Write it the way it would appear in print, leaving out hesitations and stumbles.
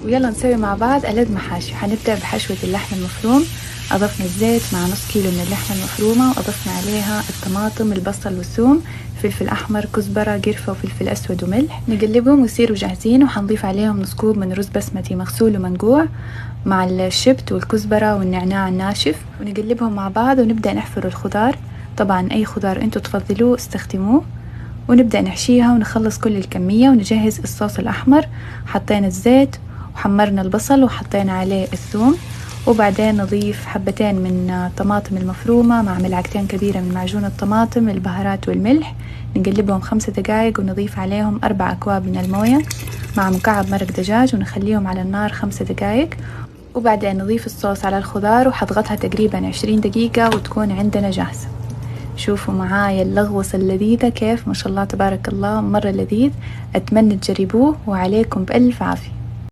ويلا نسوي مع بعض ألذ محاشي. هنبدأ بحشوة اللحم المفروم. أضفنا الزيت مع نص كيلو من اللحمة المفرومة، وأضفنا عليها الطماطم، البصل والثوم، فلفل أحمر، كزبرة، قرفة، وفلفل أسود وملح. نقلبهم ويصيروا جاهزين، وحنضيف عليهم نص كوب من رز بسمتي مغسول ومنقوع مع الشبت والكزبرة والنعناع الناشف، ونقلبهم مع بعض ونبدأ نحفر الخضار. طبعا أي خضار انتوا تفضلوه استخدموه، ونبدأ نحشيها ونخلص كل الكمية ونجهز الصوص الأحمر. حطينا الزيت وحمرنا البصل وحطينا عليه الثوم، وبعدين نضيف حبتين من طماطم المفرومة مع ملعقتين كبيرة من معجون الطماطم، البهارات والملح. نقلبهم 5 دقايق ونضيف عليهم 4 أكواب من الموية مع مكعب مرق دجاج، ونخليهم على النار 5 دقايق. وبعدين نضيف الصوص على الخضار وحضغطها تقريبا 20 دقيقة وتكون عندنا جاهزة. شوفوا معايا اللغوصة اللذيذة كيف، ما شاء الله تبارك الله، مرة لذيذ. أتمنى تجربوه وعليكم بألف عافية.